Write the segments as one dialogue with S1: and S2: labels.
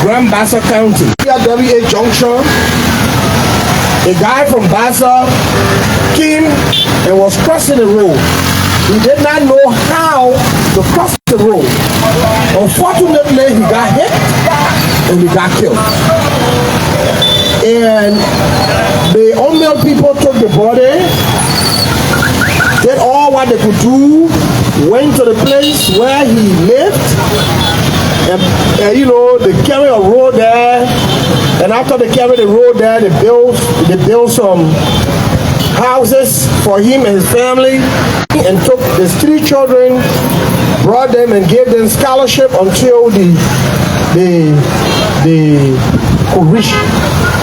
S1: Grand Bassa County, TrueLiberia Junction. A guy from Bassa came and was crossing the road. He did not know how to cross the road. Unfortunately, he got hit and he got killed. And the unmale people took the body, did all what they could do, went to the place where he lived, and you know, they carried a road there, and after they carried the road there, they built some houses for him and his family, and took his 3 children, brought them and gave them scholarship until they could reach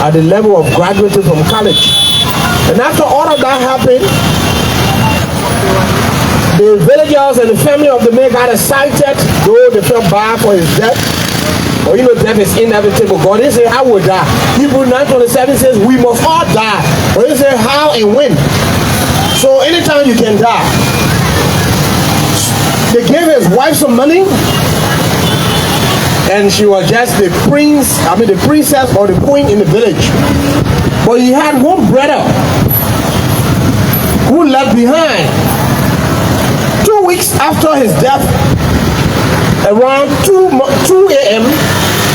S1: at the level of graduating from college. And after all of that happened, the villagers and the family of the man got excited, though they felt bad for his death. Or you know, death is inevitable. God didn't say I will die. Hebrews 9:27 says we must all die. But he said how and when. So anytime you can die. They gave his wife some money, and she was just the princess or the queen in the village. But he had one brother who left behind. 2 weeks after his death, around 2 a.m.,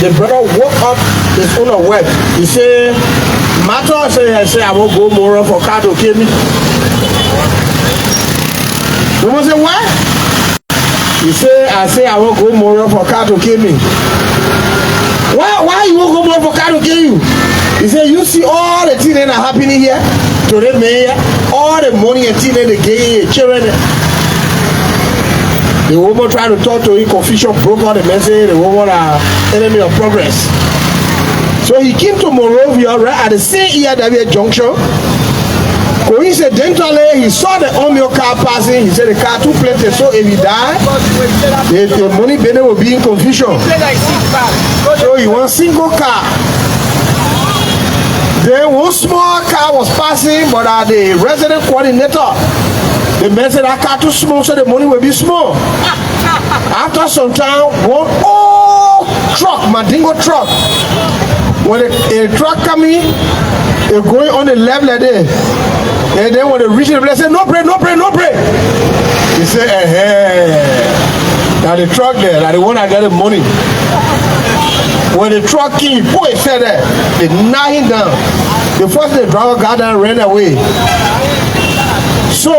S1: the brother woke up his owner wept. He said, Mato say I won't go more for car to kill me. The woman said, what? He said, I won't go more for car to kill me. Why you won't go more for car to kill you? He said, you see all the things that are happening here to the mayor, all the money and things that they gave children. The woman tried to talk to him, Confucius broke out the message, the woman are enemy of progress. So he came to Monrovia right at the same TrueLiberia junction. Coincidentally, he saw the Omeo car passing. He said the car too plenty, so if he died, the money benefit will be in confusion. So he wants single car. Then one small car was passing, but the resident coordinator, the man said that car too small, so the money will be small. After some time, one old truck, Mandingo truck, when a truck coming, they're going on the left like this. And then when they reach the place, they say, no break, no break, no break. He said, now the truck there, like the one I got the money. When the truck came, boy said that, they knocked him down. The first the driver got down and ran away. So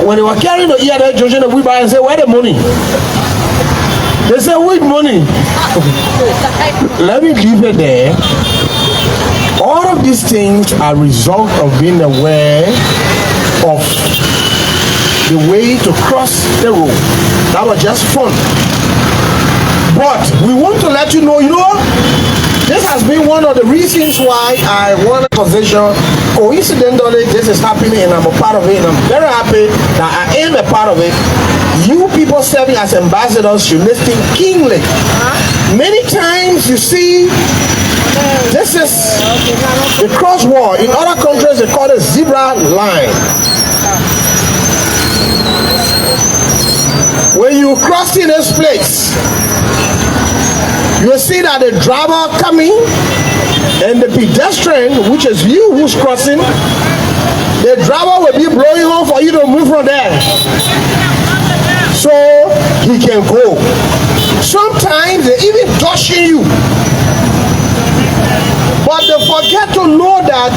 S1: when they were carrying the TrueLiberia junction, the wheelbarrow and said, where the money? They said, which money? Let me leave it there. All of these things are a result of being aware of the way to cross the road. That was just fun. But we want to let you know, this has been one of the reasons why I want a position. Coincidentally, this is happening and I'm a part of it, and I'm very happy that I am a part of it. You people serving as ambassadors should listen keenly. Many times you see, this is the crosswalk. In other countries, they call it zebra line. When you cross in this place, you see that the driver coming and the pedestrian, which is you who's crossing, the driver will be blowing on for you to move from there so he can go. Sometimes they even touching you, but they forget to know that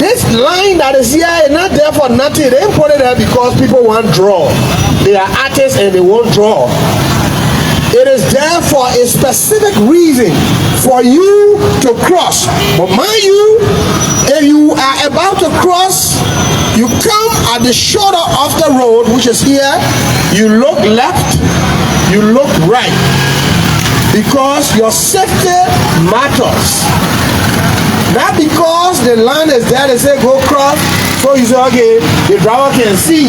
S1: this line that is here is not there for nothing. They put it there because people want to draw. They are artists and they won't draw. It is there for a specific reason, for you to cross. But mind you, if you are about to cross, you come at the shoulder of the road, which is here, you look left, you look right, because your safety matters. Not because the line is there, they say go cross, so you say, okay, the driver can see.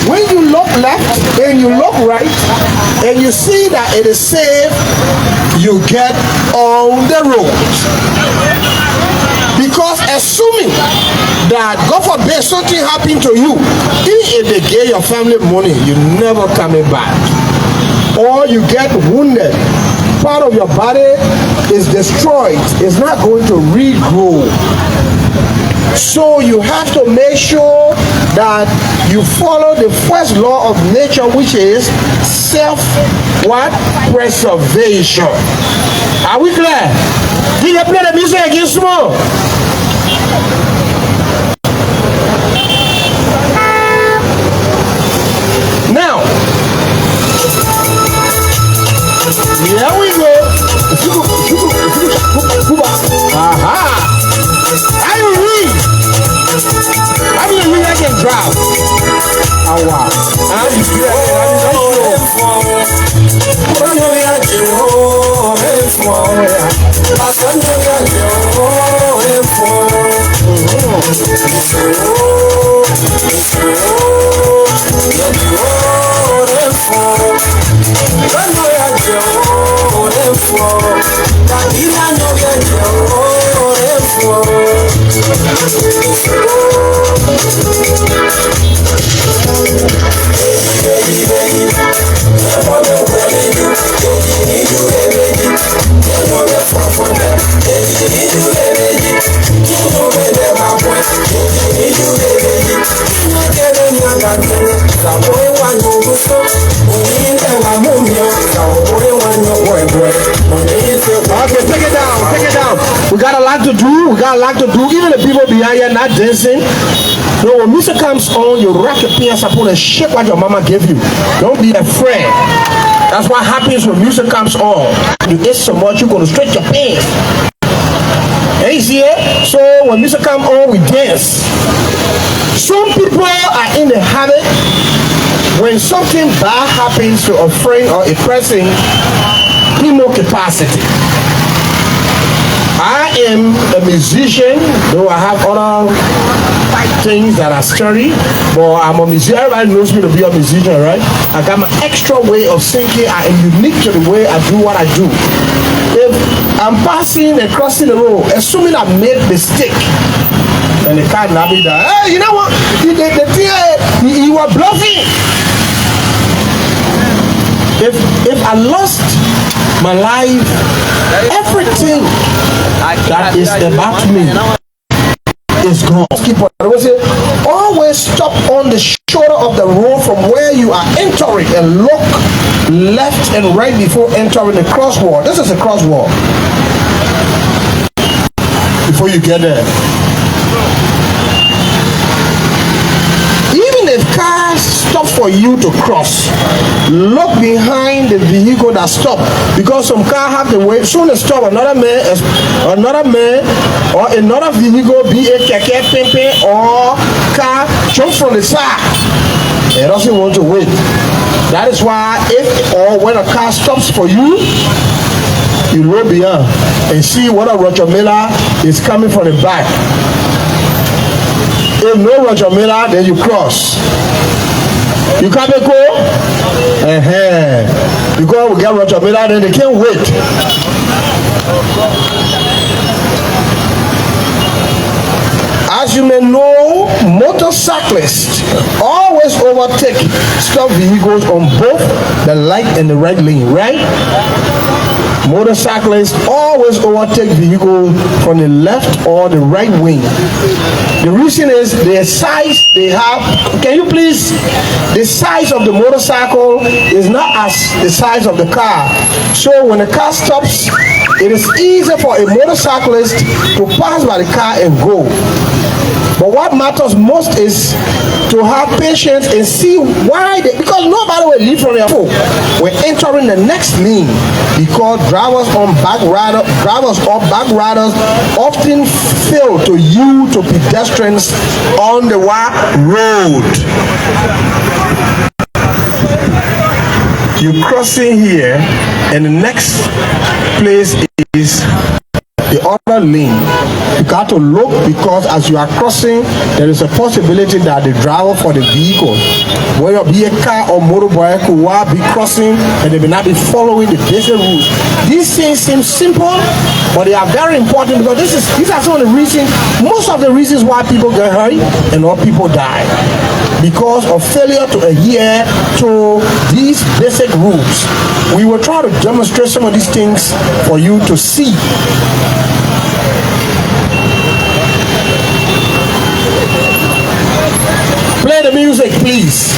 S1: When you look left and you look right and you see that it is safe, you get on the road. Because assuming that, God forbid, something happened to you, even if they gave your family money, you're never coming back. Or you get wounded, part of your body is destroyed, it's not going to regrow. So you have to make sure that you follow the first law of nature, which is self-preservation. Are we clear? Did you play the music again small? Now, here we go. Aha! I will read. I will read. I can drive. Oh wow! I'm Okay, take it down, take it down. We got a lot to do, Even the people behind here not dancing. So when music comes on, you rock your pants up and shake what your mama gave you. Don't be afraid. That's what happens when music comes on. You eat so much, you're going to stretch your pants. And you see it? So when music comes on, we dance. Some people are in the habit, when something bad happens to a friend or a person, no capacity. I am a musician, though I have other things that are scary, but I'm a musician. Everybody knows me to be a musician, right? I got my extra way of singing. I am unique to the way I do what I do. If I'm passing and crossing the road, assuming I made a mistake, and the car now be that, hey, you know what? You were bluffing. If I lost my life, everything that is about me is gone. Always stop on the shoulder of the road from where you are entering and look left and right before entering the crosswalk. This is a crosswalk. Before you get there. Even if cars stop for you to cross, look behind the vehicle that stopped, because some car have to wait. Soon as stop, another man or another vehicle, be a keke, pimpe, or car, jump from the side. It doesn't want to wait. That is why if or when a car stops for you, you roll beyond and see what a Roger Miller is coming from the back. If no Roger Miller, then you cross. You can't go? Because we get Roger Miller, then they can't wait. As you may know, motorcyclists always overtake stop vehicles on both the light and the right lane, right? Motorcyclists always overtake vehicles from the left or the right wing. The reason is the size they have. Can you please? The size of the motorcycle is not as the size of the car. So when the car stops, it is easier for a motorcyclist to pass by the car and go. But what matters most is to have patience and see why because nobody will leave from their phone. We're entering the next lane because drivers or back riders often fail to yield to pedestrians on the road. You're crossing here, and the next place is the other lane. You got to look, because as you are crossing, there is a possibility that the driver for the vehicle, whether it be a car or motorbike, will be crossing and they may not be following the basic rules. These things seem simple, but they are very important, because these are some of the reasons, most of the reasons why people get hurt and all people die. because of failure to adhere to these basic rules. We will try to demonstrate some of these things for you to see. Play the music, please.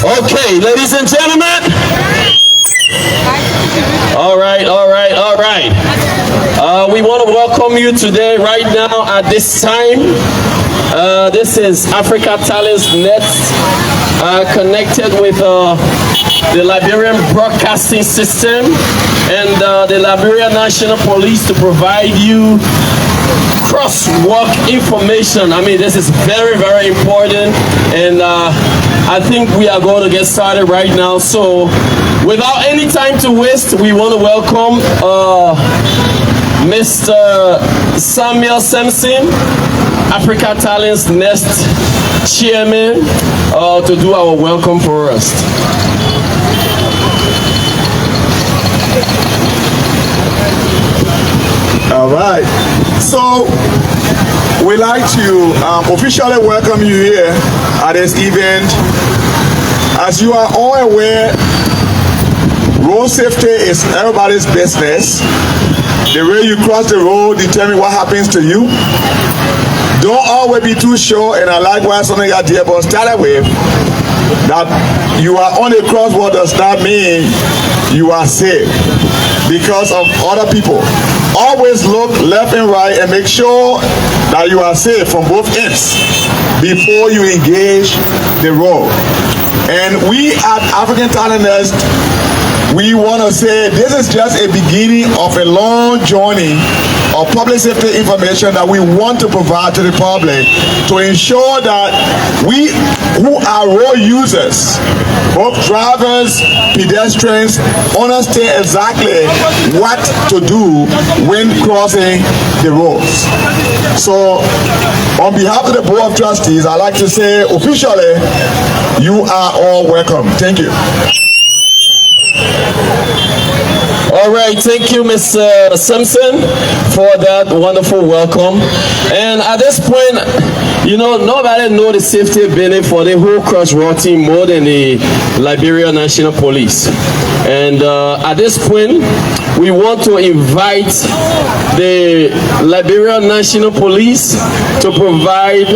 S2: Okay, ladies and gentlemen. All right. We want to welcome you today, right now, at this time. This is Africa Talents Net, connected with the Liberian Broadcasting System and the Liberia National Police to provide you crosswalk information. I mean, this is very, very important, and I think we are going to get started right now. So without any time to waste, we want to welcome Mr. Samuel Sampson, Africa Talents Nest Chairman, to do our welcome for us.
S1: All right. So
S3: we'd like to officially welcome you here at this event. As you are all aware, road safety is everybody's business. The way you cross the road determines what happens to you. Don't always be too sure, and I like why something got dear but started with that you are on a crosswalk does not mean you are safe because of other people. Always look left and right and make sure that you are safe from both ends before you engage the road. And we at African Talent Nest, we want to say this is just a beginning of a long journey of public safety information that we want to provide to the public to ensure that we who are road users, both drivers, pedestrians, understand exactly what to do when crossing the roads. So on behalf of the Board of Trustees, I'd like to say officially, you are all welcome. Thank you.
S2: All right, thank you, Mr. Simpson, for that wonderful welcome. And at this point, you know, nobody knows the safety benefit for the whole Crosswalk team more than the Liberia National Police. And at this point, we want to invite the Liberia National Police to provide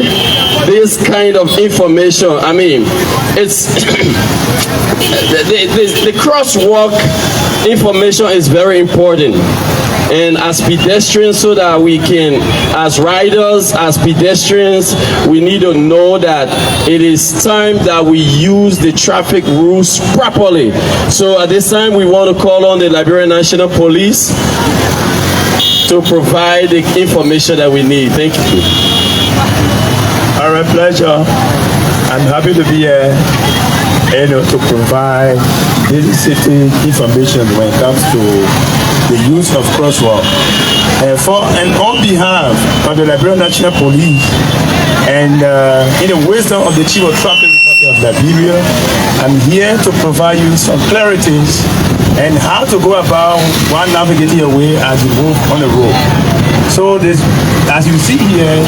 S2: this kind of information. I mean, it's the crosswalk information is very important, and as pedestrians, so that we can, as riders, as pedestrians, we need to know that it is time that we use the traffic rules properly. So at this time, we want to call on the Liberia National Police to provide the information that we need. Thank you.
S4: All right, pleasure. I'm happy to be here, to provide basic safety information when it comes to the use of crosswalk. And on behalf of the Liberia National Police and in the wisdom of the Chief of Traffic of Liberia, I'm here to provide you some clarities and how to go about while navigating your way as you move on the road. So this, as you see here,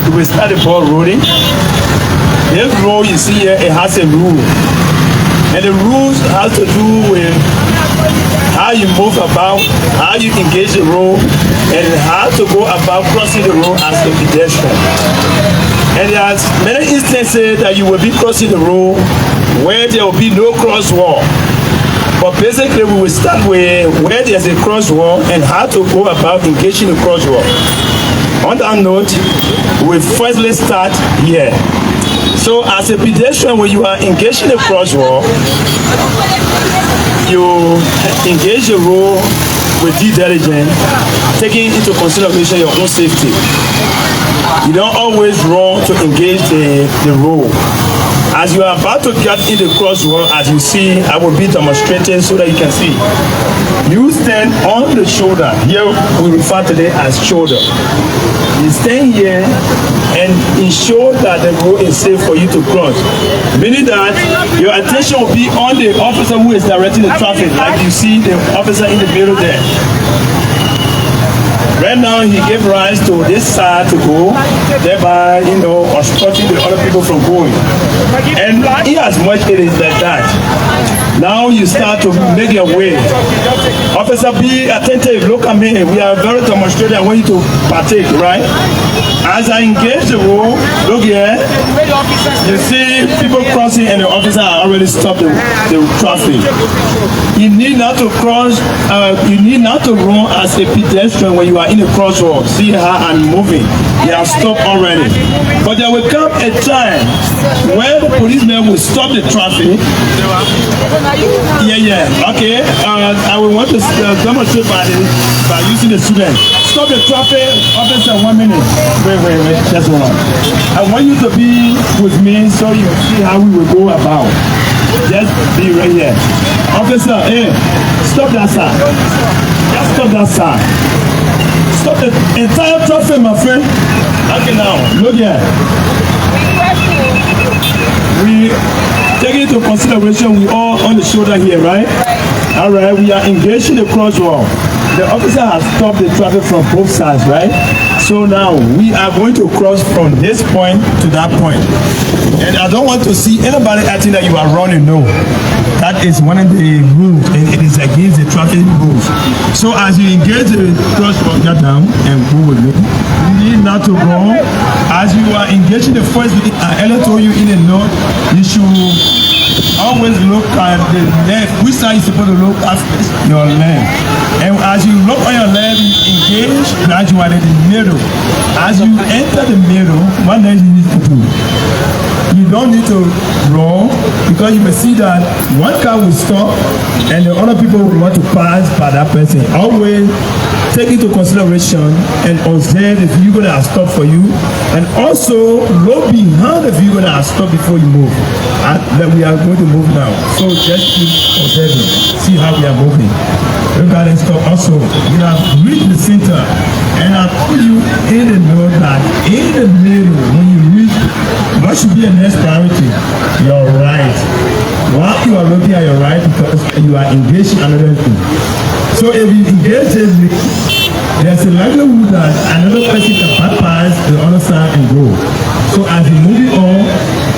S4: we will start the ball rolling. This road you see here, it has a rule. And the rules have to do with how you move about, how you engage the road, and how to go about crossing the road as a pedestrian. And there are many instances that you will be crossing the road where there will be no crosswalk. But basically we will start with where there's a crosswalk and how to go about engaging the crosswalk. On that note, we firstly start here. So as a pedestrian, when you are engaging a crosswalk, you engage the road with due diligence, taking into consideration your own safety. You don't always run to engage the road. As you are about to get in the crosswalk, as you see, I will be demonstrating so that you can see. You stand on the shoulder. Here we refer to it as shoulder. You stand here and ensure that the road is safe for you to cross. Meaning that your attention will be on the officer who is directing the traffic, like you see the officer in the middle there. Right now, he gave rise to this side to go, thereby, obstructing the other people from going. And in as much it is like that, now you start to make your way. Officer, be attentive, look at me. We are very demonstrative. I want you to partake, right? As I engage the road, look here. You see people crossing and the officer already stopped the traffic. You need not to cross, you need not to run as a pedestrian when you are in the crosswalk. See how I'm moving. They have stopped already. But there will come a time where the policeman will stop the traffic. Okay. I will want to demonstrate by using the student. Stop the traffic, officer, 1 minute. Wait, just one. I want you to be with me so you see how we will go about. Just be right here. Officer, stop that side. Just stop that side. Stop the entire traffic, my friend. Okay, now, look here. We take into consideration we all on the shoulder here, right? All right, we are engaged in the crosswalk. The officer has stopped the traffic from both sides, right? So now we are going to cross from this point to that point. And I don't want to see anybody acting that you are running, no. That is one of the rules, and it is against the traffic rules. So as you engage the crosswalk, get down and go with me. You need not to go. As you are engaging the first lane, I earlier told you in the north, you should always look at the left. Which side you supposed to look at? Your left. And as you look on your left, you engage gradually in the middle. As you enter the middle, what next you need to do? You don't need to roll, because you may see that one car will stop and the other people will want to pass by that person. Always take into consideration and observe the vehicle that has stopped for you, and also look behind the vehicle that has stopped before you move. And that we are going to move now. So just keep observing, see how we are moving. Look at and stop. Also, we have reached the center, and I told you in the middle that in the middle, when you reach, what should be the next priority? Your right. While you are looking at your right, because you are engaged in another thing. So if you engage this, there's a likelihood that another person can bypass the other side and go. So as you move on,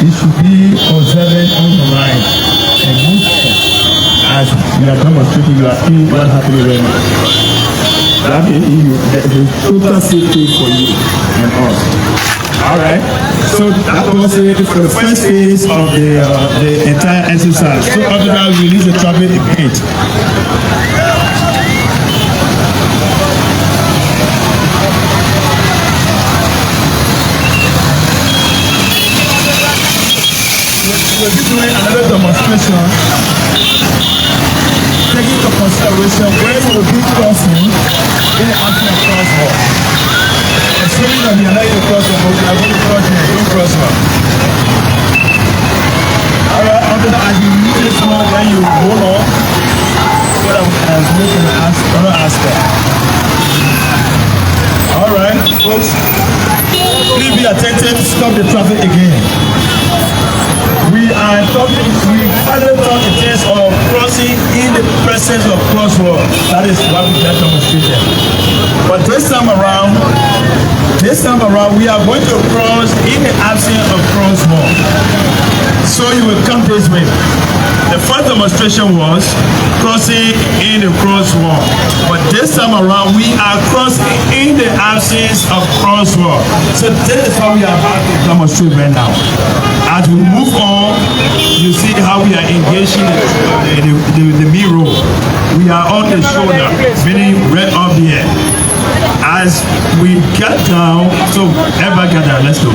S4: you should be observant on the right and move on. As you are demonstrating, you are seeing what happening right now. That means there is total safety for you and us. Alright, so that was it for the first phase of the entire exercise. So after that, we release the traffic again. We'll be doing another demonstration, taking into consideration where we will be crossing in the action of crosswalk. Assuming that we are not in the crosswalk, but we are going to cross here, don't crosswalk. Alright, after that, as you reach this one, then you hold on so that we can move to the other aspect. Alright, folks, please be attentive, stop the traffic again. We are talking, we finally talk in terms of crossing in the presence of crosswalk. That is what we just demonstrated. But this time around, we are going to cross in the absence of crosswalk. So you will come this way. The first demonstration was crossing in the crosswalk. But this time around, we are crossing in the absence of crosswalk. So this is what we are about to demonstrate right now. As we move on, you see how we are engaging the mirror. We are on the shoulder, meaning right up here. As we get down, so everybody get down, let's go.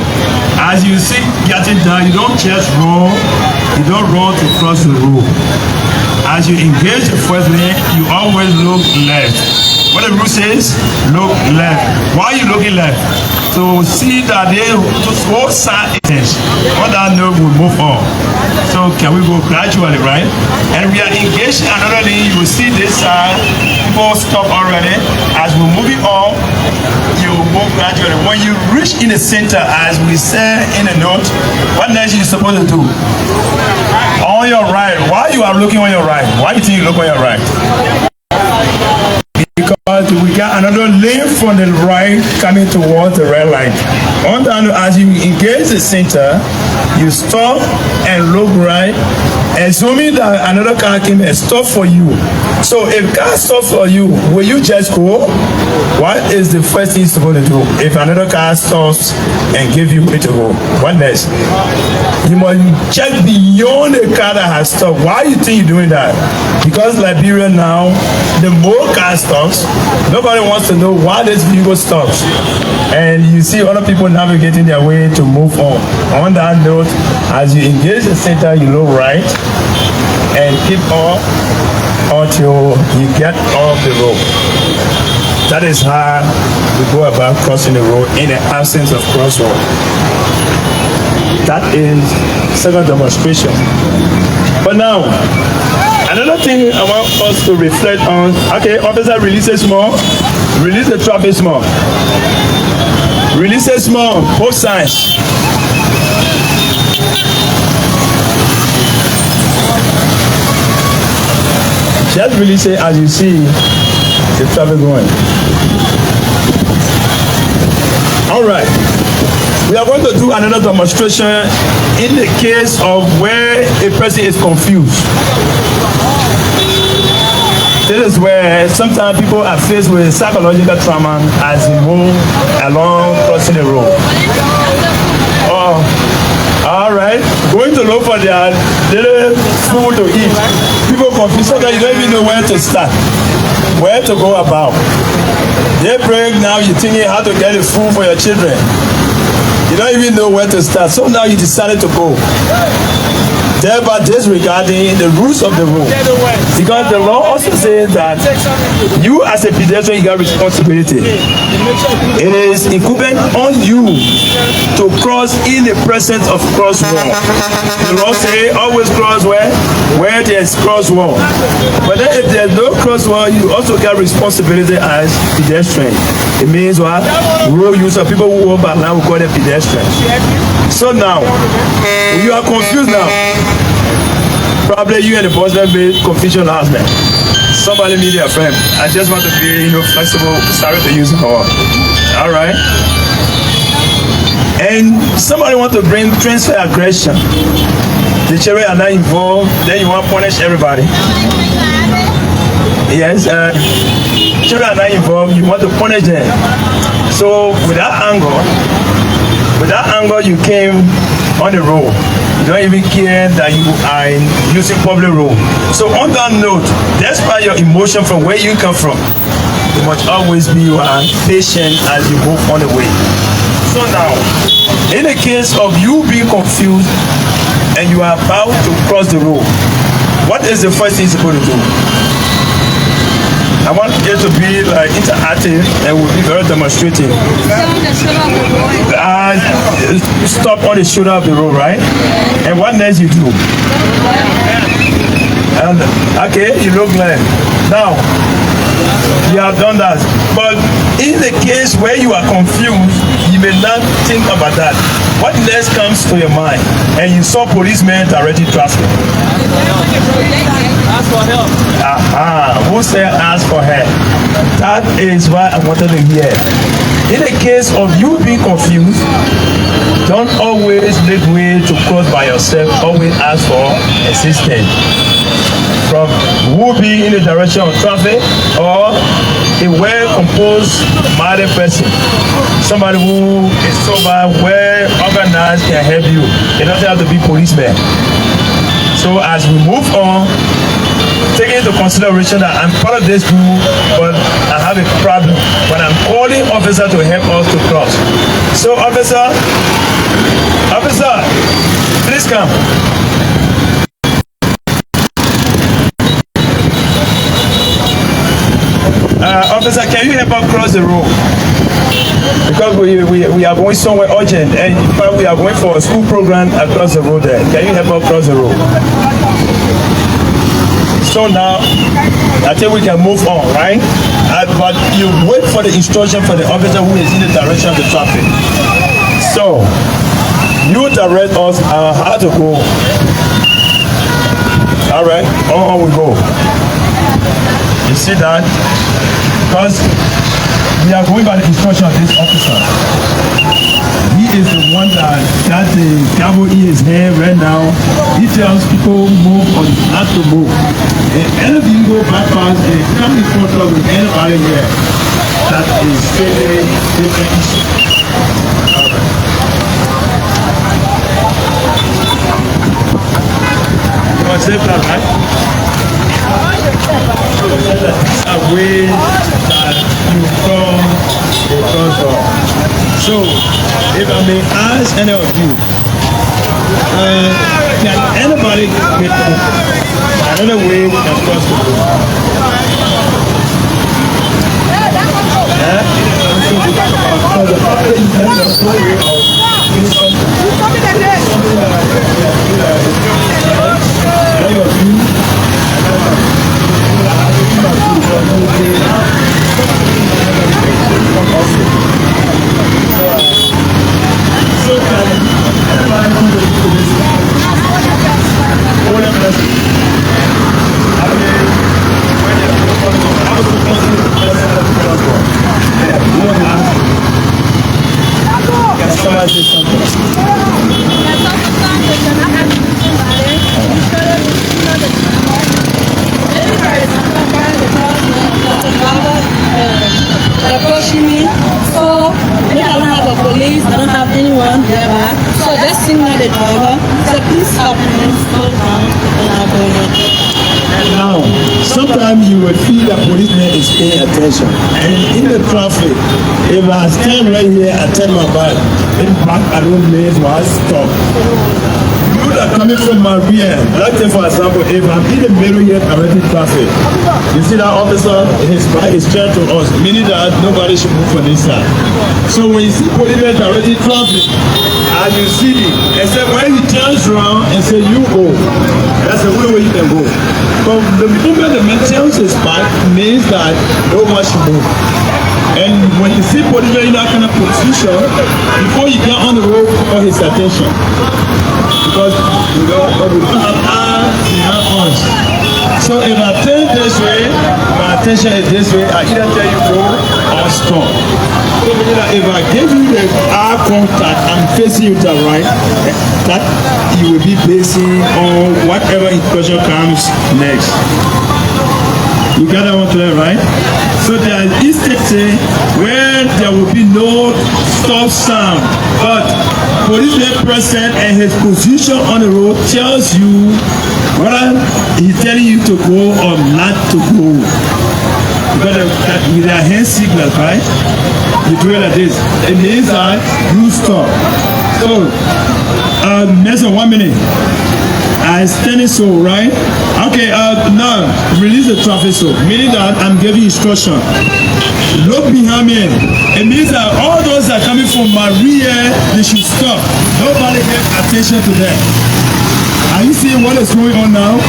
S4: As you see getting down, you don't just run, you don't run to cross the road. As you engage the first lane, you always look left. What the rule says, look left. Why are you looking left? To see that they both sides is. On that note, we move on. So can we go gradually, right? And we are engaged in another lane. You will see this side, people stop already. As we're moving on, you move gradually. When you reach in the center, as we say in the note, what next are you supposed to do? On your right. Why you are looking on your right? Why do you think you look on your right? Because we got another lane from the right coming towards the red light. On the other, as you engage the center, you stop and look right, assuming that another car came and stop for you. So if car stops for you, will you just go? What is the first thing you're supposed to do? If another car stops and give you way to go, what next? You must check beyond the car that has stopped. Why do you think you're doing that? Because Liberia now, the more car stops, nobody wants to know why this vehicle stops. And you see other people navigating their way to move on. On that note, as you engage the center, you look right and keep on until you get off the road. That is how we go about crossing the road in the absence of crosswalk. That is second demonstration. But now, another thing I want us to reflect on. Okay, officer, release it small. Release the traffic small. Release it small, both sides. Just really say, as you see the traffic going. All right. We are going to do another demonstration in the case of where a person is confused. This is where sometimes people are faced with psychological trauma as they move along crossing the road. Oh, all right. Going to look for their little food to eat. People confused, so that you don't even know where to start, where to go about. Daybreak, now you're thinking how to get the food for your children. You don't even know where to start, so now you decided to go. Thereby disregarding the rules of the road. Because the law also says that you as a pedestrian, you got responsibility. It is incumbent on you to cross in the presence of crosswalk. The law says always cross where? Where there's crosswalk. But then if there's no crosswalk, you also got responsibility as pedestrian. It means what? Road user, people who walk by now, we call them pedestrians. So now, you are confused now. Probably you and the boss have made confusion last night. Somebody need your friend. I just want to be, flexible, started to use the power. All right. And somebody want to bring transfer aggression. The children are not involved. Then you want to punish everybody. Yes. Children are not involved. You want to punish them. So with that anger, you came on the road. You don't even care that you are using public road. So on that note, despite your emotion from where you come from, you must always be patient as you move on the way. So now, in the case of you being confused and you are about to cross the road, what is the first thing you're supposed to do? I want it to be like interactive and will be very demonstrative. Stop on the shoulder of the road, right? And what next you do? And okay, you look like now you have done that. But in the case where you are confused, you may not think about that. What next comes to your mind? And you saw policemen directing traffic. Ask for help. Who said ask for help? That is what I wanted to hear. In the case of you being confused, don't always make way to cross by yourself. Always ask for assistance from who be in the direction of traffic or a well-composed, minded person. Somebody who is sober, well-organized can help you. It doesn't have to be policeman. So as we move on, take into consideration that I'm part of this group, but I have a problem. But I'm calling officer to help us to cross. So officer, please come. Officer, can you help us cross the road? Because we are going somewhere urgent and we are going for a school program across the road there. Can you help us cross the road? So now, I think we can move on, right? But you wait for the instruction for the officer who is in the direction of the traffic. So, you direct us how to go. All right, on we go. You see that? Because we are going by the instruction of this officer. He is the one that got the gavel in his hand right now. He tells people move or not to move. And any of you go bypass and come in contact with anybody here, that is very different issue. You want to say that, right? A way that you come the crosswalk. So, if I may ask any of you, can anybody get another way we can cross the road?
S5: driver. So I just signal the driver. So please stop and slow down and I'll go ahead.
S4: Now, sometimes you will feel that policeman is paying attention. And in the traffic, if I stand right here and turn my back, in back I don't lane, so I stop. You that coming from my rear, let's say for example, if I'm in the middle here directing traffic, you see that officer, his back is turned to us, meaning that nobody should move from this side. So when you see policeman directing traffic, and you see, except when he turns around and say, you go, that's the only way you can go. But the moment the man turns his back means that no one should move. And when you see policeman in that kind of position, before you get on the road, call his attention. Because we don't have eyes, we have us. So if I turn this way, my attention is this way, I either tell you go or stop. So if I give you the eye contact, I'm facing you to the right, that you will be basing on whatever impression comes next. You got that one clear, right? So there are instances where there will be no stop sign, but policeman present and his position on the road tells you whether he's telling you to go or not to go. Because with their hand signals, right? You do it like this. It means that you stop. So, next 1 minute. I standing so, right? Okay, now release the traffic so, meaning that I'm giving instruction. Look behind me. It means that all those that are coming from my rear, they should stop. Nobody get attention to them. Are you seeing what is going on now?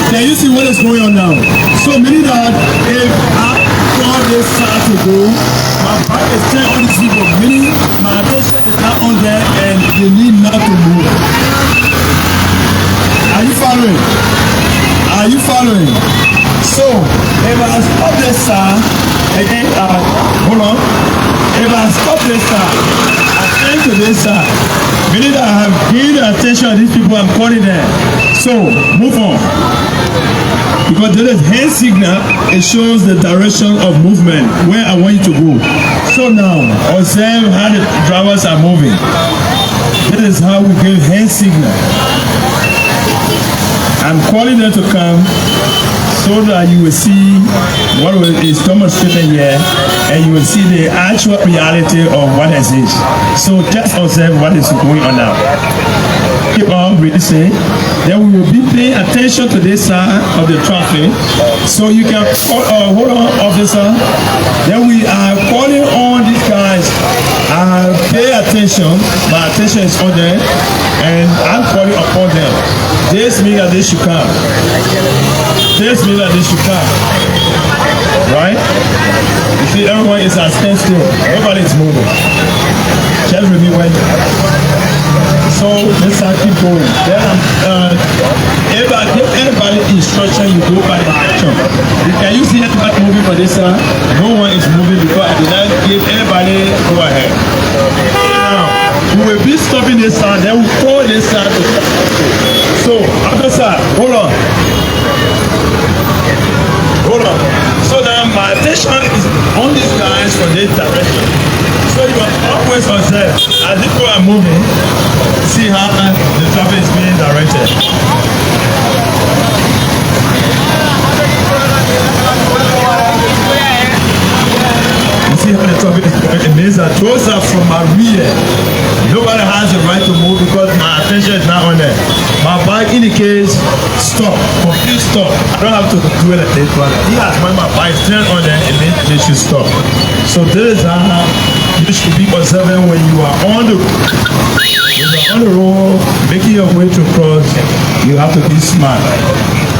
S4: Can you see what is going on now? So meaning that if I call this side to go, my back is turned on this people, meaning my attention is not on there and you need not to move. Are you following? Are you following? So if I stop this side, again, hold on. If I stop this side, I turn to this side, meaning that I have gained the attention of these people, I'm calling them. So move on. Because there is hand signal, it shows the direction of movement, where I want you to go. So now, observe how the drivers are moving. This is how we give hand signal. I'm calling them to come so that you will see what is demonstrated here and you will see the actual reality of what is this. So just observe what is going on now. Keep on really say. Then we will be paying attention to this side of the traffic. So you can hold on, officer. Then we are calling on these guys. Pay attention. My attention is on them, and I'm calling upon them. This means that they should come. This means that they should come. Right? You see, everyone is at standstill. Nobody is moving. Just review when. So let's keep going. Then if I give anybody instruction, you go by the action. Can you see anybody moving for this side? No one is moving because I did not give anybody go ahead. Now we will be stopping this side, then we call this side to stop. So other side, hold on. Hold on. So now my attention is on these guys for this direction. So you are always observe as people are moving, see how the traffic is being directed. You see how the traffic is directed? It means that those are from my rear. Nobody has the right to move because my attention is not on there. My bike indicates stop, complete stop. I don't have to do it like this, but when my bike is turned on there, it means they should stop. So this is how you should be observing when you are on the road, making your way to cross. You have to be smart.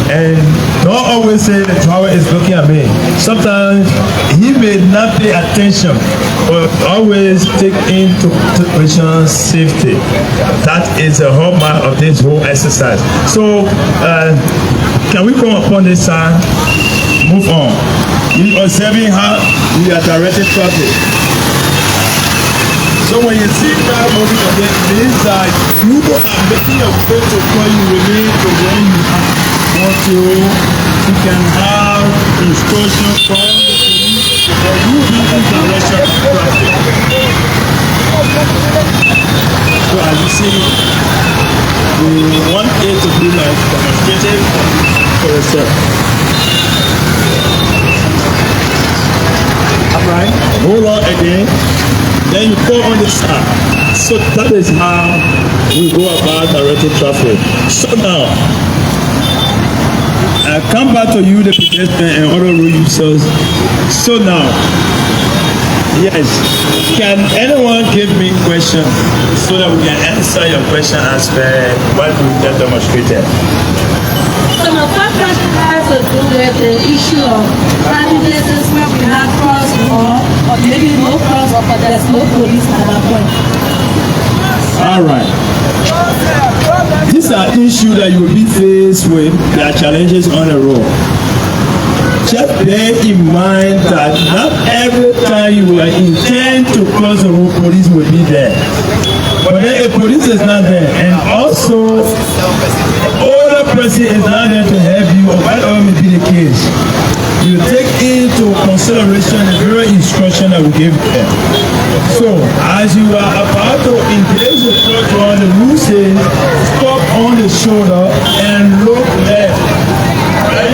S4: And don't always say the driver is looking at me. Sometimes he may not pay attention, but always take into consideration safety. That is the hallmark of this whole exercise. So, can we come upon this side? Move on. You're observing how we are directing traffic. So when you see car moving again, it means that you are making a way to where you remain to where you want to. You can have instruction from the police or you be in direction of traffic. So as you see, we want it to be like demonstrated for yourself. Alright, hold on again. Then you go on the side. So that is how we go about directing traffic. So now, I come back to you, the pedestrian and other road users. So now, yes, can anyone give me a question so that we can answer your question as per what we just demonstrated?
S5: So my first question has to do with the issue of finding places where we have crosswalk or maybe no crosswalk, but there's no police at that point.
S4: All right. These are issues that you will be faced with. There are challenges on the road. Just bear in mind that not every time you will intend to cross the road, police will be there. But then if police is not there, and also other person is not there to help you, or whatever may be the case, you take into consideration the very instruction that we give them. So, as you are about to engage the first one, the rule says stop on the shoulder and look left.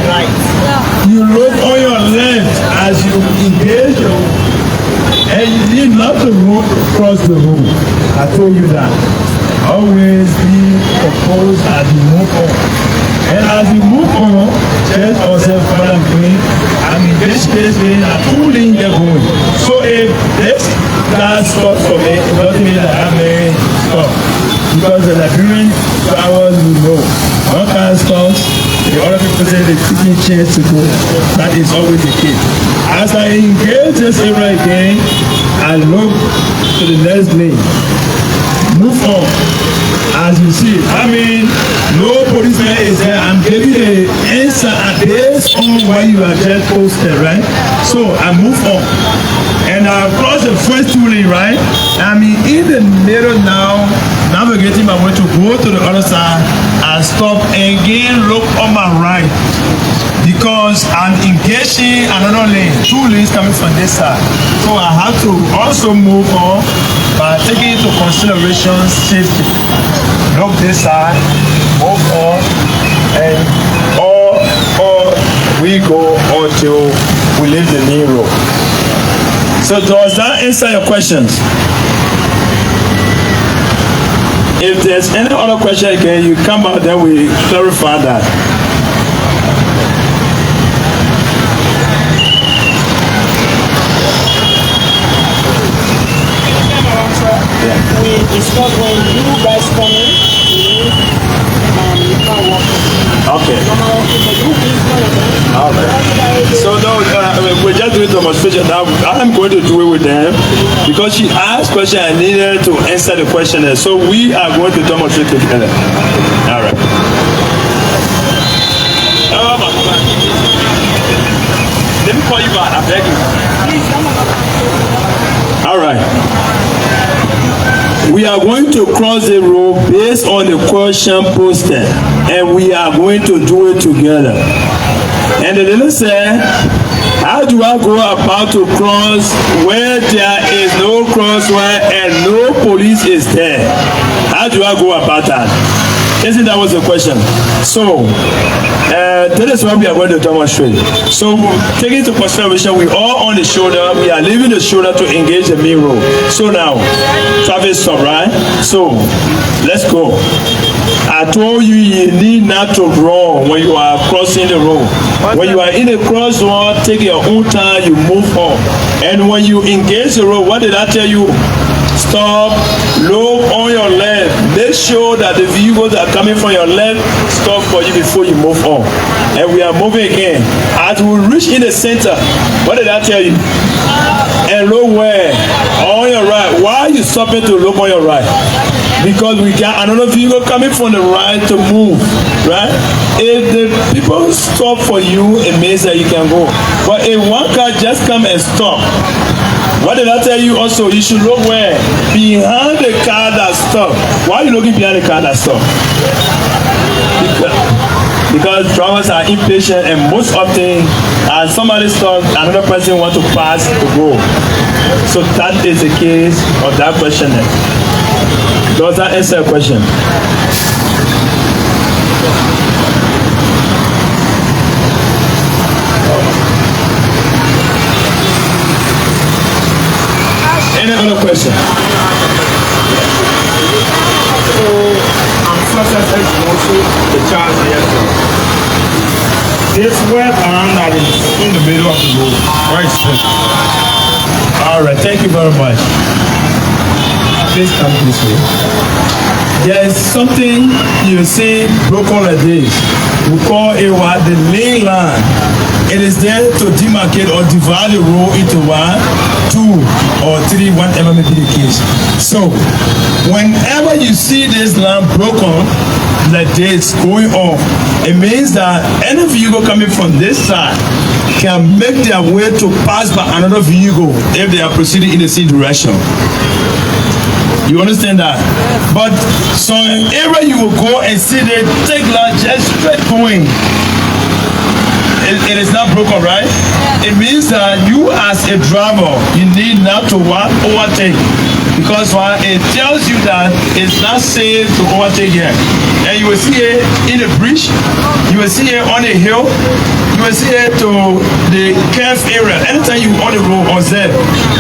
S4: Right? You look on your left as you engage your, and you need not to walk across the road. I told you that. Always be composed as you move on. And as you move on, tell yourself what I'm doing. I'm in this place, I'm pulling the going. So if this car stops for me, it doesn't mean that I may stop. Because the Liberian drivers will know. One car stops, the other people say they're taking chance to go. That is always the case. As I engage this area again, I look to the next lane. Move on. As you see, I mean, no policeman is there. I'm giving the answer based on where you are just posted, right? So I move on. And I cross the first two lanes, right? I mean, in the middle now, navigating my way to go to the other side. I stop and again look on my right. Because I'm engaging another lane, two lanes coming from this side. So I have to also move on by taking into consideration safety. Look this side, move on, and all we go until we leave the main road. So does that answer your questions? If there's any other question again, you come out, then we clarify that.
S6: We discussed when you guys come in, you can't walk.
S4: Okay. All right. So no, we're just doing demonstration now. I'm going to do it with them because she asked question. I needed to answer the question, so we are going to demonstrate together. All right. Let me call you back. I beg you. All right. We are going to cross the road based on the question posted, and we are going to do it together. And the little said, how do I go about to cross where there is no crosswalk and no police is there? How do I go about that? Isn't that was the question? So, that is what we are going to demonstrate. So, taking into consideration, we all on the shoulder, we are leaving the shoulder to engage the main road. So now, traffic stop, right? So, let's go. I told you you need not to run when you are crossing the road. When you are in a crosswalk, take your own time, you move on. And when you engage the road, what did I tell you? Stop, look on your left. Make sure that the vehicles that are coming from your left stop for you before you move on. And we are moving again. As we reach in the center, what did I tell you? And look where? On your right. Why are you stopping to look on your right? Because we got another vehicle coming from the right to move, right? If the people stop for you, it means that you can go. But if one car just come and stop, what did I tell you also? You should look where? Behind the car that stopped. Why are you looking behind the car that stopped? because drivers are impatient, and most often as somebody stops, another person wants to pass to go. So that is the case of that question. Does that answer your question? Any other question? So, success also the charge here. This wetland that is in the middle of the road. Right. All right. Thank you very much. Please come this way. There is something you see broken like this. We call it what? The lane line. It is there to demarcate or divide the road into 1, 2, or 3, whatever may be the case. So, whenever you see this line broken like this going on, it means that any vehicle coming from this side can make their way to pass by another vehicle if they are proceeding in the same direction. You understand that? But some area you will go and see they take line just straight going. It is not broken, right? It means that you as a driver, you need not to overtake. Because it tells you that it's not safe to overtake here. And you will see it in the bridge, you will see it on the hill, you will see it to the curve area. Anytime you on the road or Z,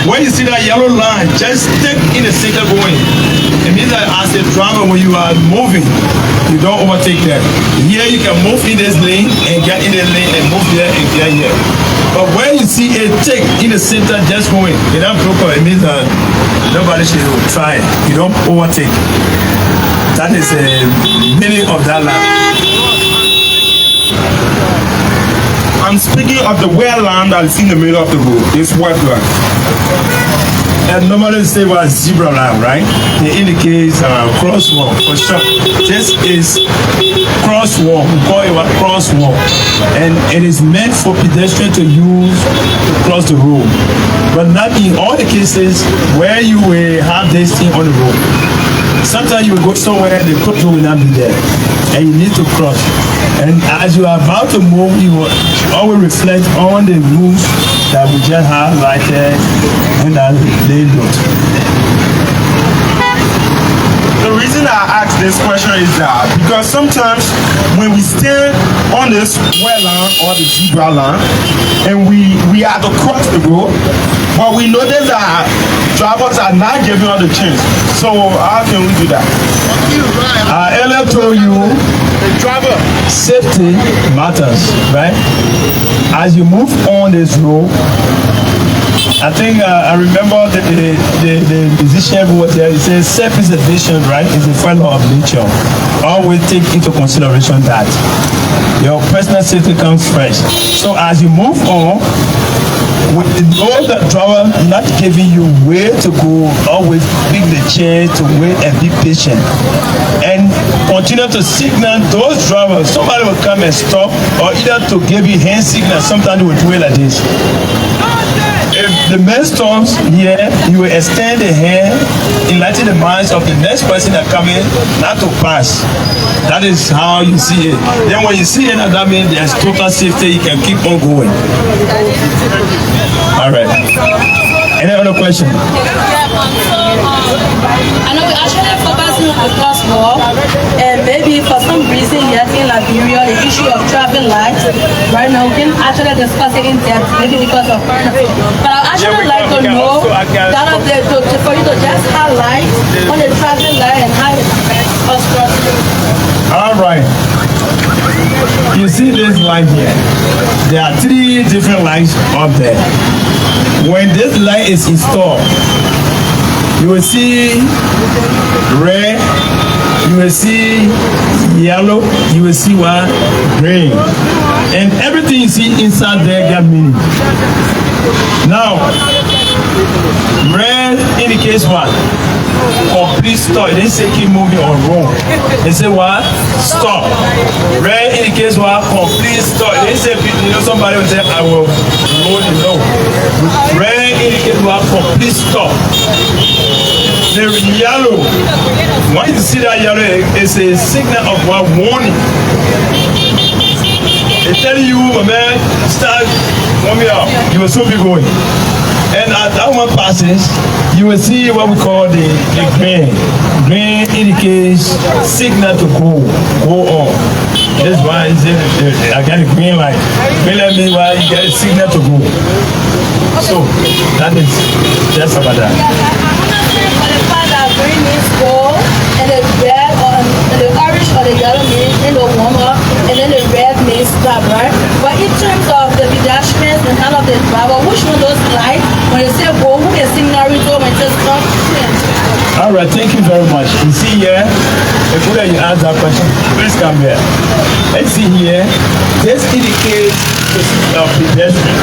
S4: when you see that yellow line, just stick in the center going. It means that as a driver, when you are moving, you don't overtake that. Here you can move in this lane and get in the lane and move there and get here. But when you see a tick in the center just going, it not broken, it means that nobody should try it. You don't overtake. That is the meaning of that line.
S7: I'm speaking of the wetland that is in the middle of the road. This wetland.
S4: And normally say what zebra line, right? It indicates crosswalk for sure. This is crosswalk. We call it a crosswalk, and it is meant for pedestrians to use to cross the road, but not in all the cases where you will have this thing on the road. Sometimes you will go somewhere and the crosswalk will not be there, and you need to cross. And as you are about to move, you will always reflect on the rules that we just have right there in that lane road.
S7: The reason I ask this question is that because sometimes when we stand on this wetland or the zebra line and we have to cross the road, but we notice that drivers are not giving us the chance. So how can we do that?
S4: I earlier told you driver safety matters, right? As you move on this road, I think I remember the musician who was there. He says self-preservation, right, is a fellow of nature. Always take into consideration that your personal safety comes first. So as you move on, with all the driver not giving you where to go, always pick the chance to wait and be patient. And continue to signal those drivers. Somebody will come and stop, or either to give you hand signal. Sometimes they will do it like this. If the man stops here, you will extend the hand, enlighten the minds of the next person that come in, not to pass. That is how you see it. Then when you see it, that means there's total safety. You can keep on going. All right. Any other question?
S5: I know we actually focusing on the crosswalk, and maybe for some reason here in Liberia, the issue of traffic lights. Right now, we can actually discuss it in depth, maybe because of current. But I'd actually like to know that for you to just highlight on the traffic light and how it affects us crossing.
S4: All right. You see this light here? There are 3 different lights up there. When this light is installed, you will see red, you will see yellow, you will see what? Green. And everything you see inside there got meaning. Now, red indicates what? Complete stop. It didn't say keep moving or wrong. It said what? Stop. Red indicates what? Complete stop. It didn't say, somebody will say, I will load it low. Red indicates what? Complete stop. The yellow, when you see that yellow, it's a signal of one warning. They tell you, my man, start warming up. You will soon be going. And as that one passes, you will see what we call the green. Green indicates signal to go on. That's why I got a green light. Green light means why you get a signal to go. So that is just about that.
S5: For the fact that green means go, and the red or the orange or the yellow means in the warmer, and then the red means stop, right? But in terms of the pedestrians and all of the driver, which one those lights when they say go, who can signal it when it says stop?
S4: All right, thank you very much. You see here, if you answer that question, please come here. Let's see here. This indicates the pedestrian.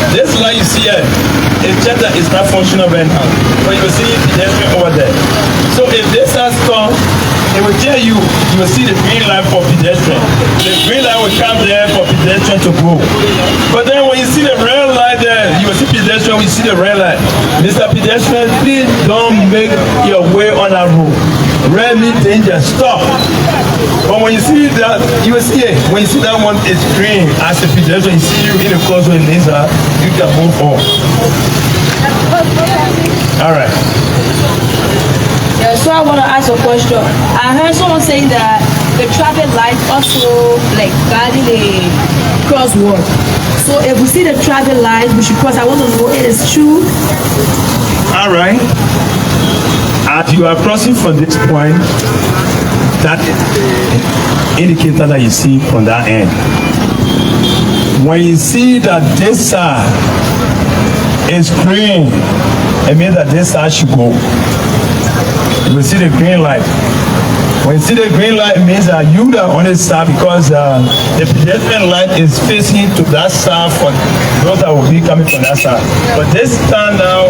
S4: This light you see here, it's just that it's not functional right now. But you will see pedestrian over there. So if this has come, it will tell you, you will see the green light for pedestrian. The green light will come there for pedestrian to go. But then when you see the red light there, you will see pedestrian, you see the red light. Mr. Pedestrian, please don't make your way on that road. Red means danger, stop. But when you see that, you will see it. When you see that one is green, as a pedestrian, you see you in the crosswalk laser, you can move on. All right.
S5: Yeah, so I want to ask a question. I heard someone saying that the traffic lights also like guiding the crosswalk. So if we see the traffic lights, we should cross. I want to know it is true.
S4: All right. As you are crossing from this point, that indicator that you see from that end. When you see that this side is green, it means that this side should go. You will see the green light. When you see the green light, it means that you are on this side because the pedestrian light is facing to that side for those that will be coming from that side. But this time now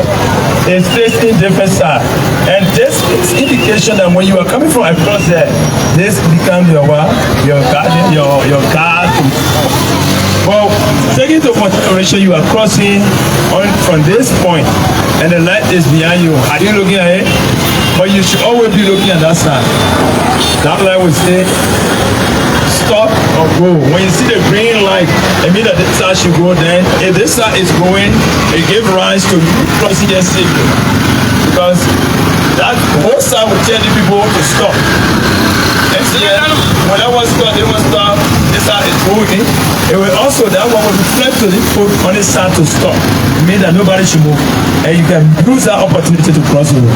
S4: is facing different side. And this is indication that when you are coming from across there, this becomes your garden, your car. Well, take into consideration you are crossing on from this point and the light is behind you. Are you looking at it? But you should always be looking at that side. That light will say stop or go. When you see the green light, it means that this side should go. Then if this side is going, it gives rise to crossing your signal. Because that both side will tell the people to stop. And see, when that one stop, they will stop. This side is moving. It will also, that one will reflect to the people on this side to stop. It means that nobody should move. And you can use that opportunity to cross the road.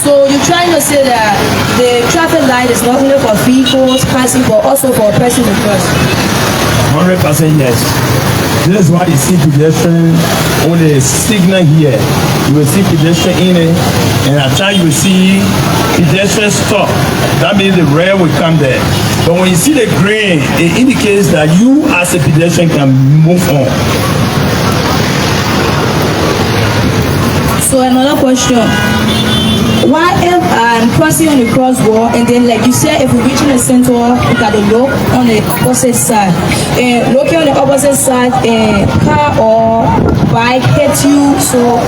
S5: So you're trying to say that the traffic light is not only for vehicles passing, but also for a person to cross?
S4: 100% yes. This is why you see pedestrian on the signal here. You will see pedestrian in it, and at times you will see pedestrian stop. That means the red will come there. But when you see the green, it indicates that you as a pedestrian can move on.
S5: So another question. Why if I'm crossing on the crosswalk and then like you said, if we reach in the center, we got to look on the opposite side. And looking on the opposite side, a car or bike hit you, so...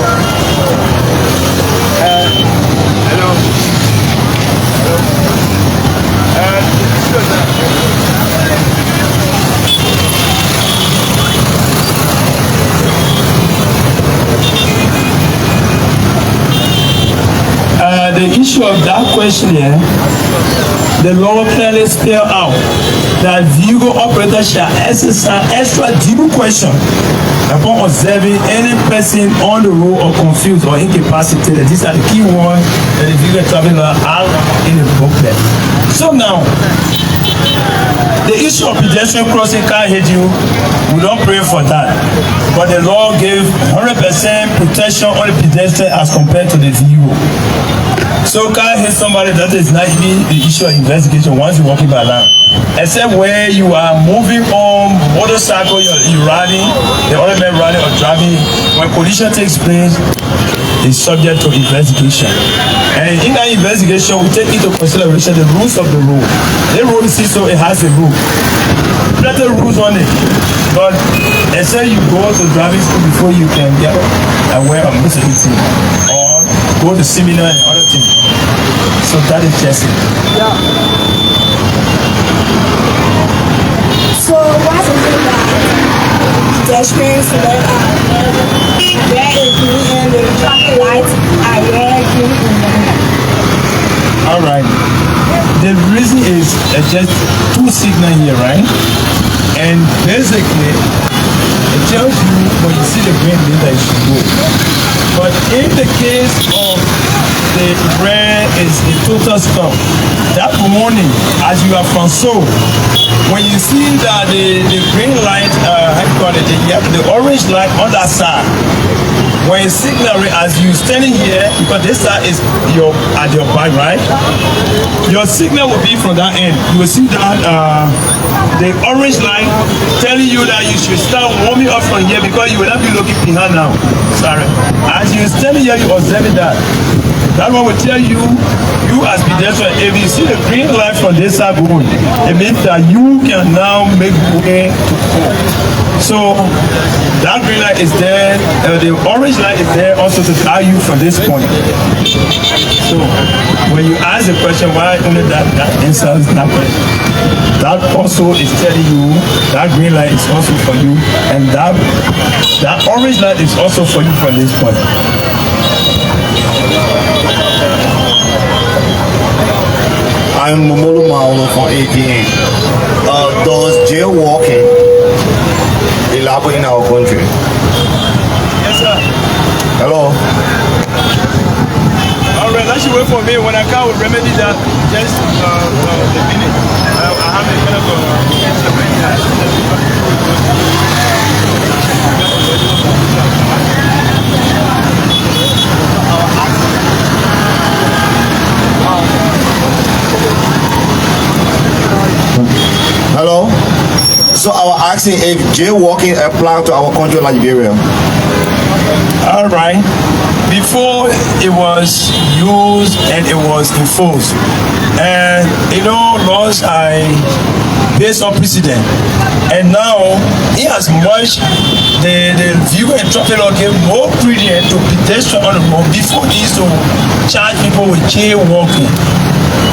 S4: The issue of that question here, the law clearly spell out that vehicle operators shall exercise extra due question upon observing any person on the road or confused or incapacitated. These are the key words that the vehicle traveler have in the booklet. So now, the issue of pedestrian crossing can't hit you. We don't pray for that. But the law gave 100% protection on the pedestrian as compared to the vehicle. So can't hit somebody that is not even the issue of investigation once you're walking by land. Except where you are moving on motorcycle, you're riding, the other man riding or driving. When collision takes place, it's subject to investigation. And in that investigation, we take into consideration the rules of the road. The road is so it has a rule. There are rules on it. But except you go to driving school before you can get aware of this or go to seminar and other things. So that is just it.
S8: So what is it that pedestrians that are red and green and the traffic lights are red, green, and yellow?
S4: All right. The reason is just two signals here, right? And basically, it tells you when you see the green light that you should go. But in the case of the red is a total stop. That morning, as you are from Seoul, when you see that the green light, how you call it, the orange light on that side, when you signal as you standing here, because this side is at your back, right? Your signal will be from that end. You will see that the orange light telling you that you should start warming up from here because you will not be looking behind now. Sorry. As you standing here, you observe that. That one will tell you, as pedestrian, if you see the green light from this side going, it means that you can now make way to go. So that green light is there, the orange light is there also to guide you from this point. So when you ask the question why only that answer is not correct, that also is telling you that green light is also for you, and that orange light is also for you from this point.
S9: I'm Momolo Maolo from APN. Does jaywalking elaborate in our country?
S4: Yes, sir.
S9: Hello?
S4: All right, that should wait for me. When I come, will remedy that. Just the minute. I have a kind
S9: Hello? So I was asking if jaywalking apply to our country, Liberia.
S4: All right. Before it was used and it was enforced, and laws are based on precedent. And now, in as much the view and traffic law gave more credence to pedestrian on the road before they used to charge people with jaywalking.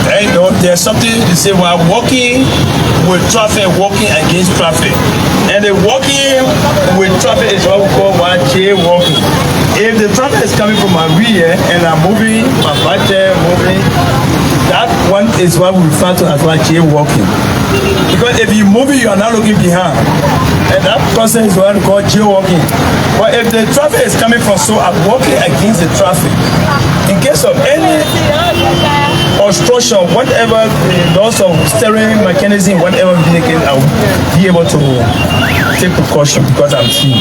S4: And there's something to say while walking with traffic, walking against traffic. And the walking with traffic is what we call jaywalking. If the traffic is coming from my rear and I'm moving, my right there moving, that one is what we refer to as jaywalking. Because if you're moving, you are not looking behind. And that person is what we call jaywalking. But if the traffic is coming from so I'm walking against the traffic. In case of any obstruction, whatever the loss of steering mechanism, whatever vehicle, I will be able to take precaution because I'm seeing.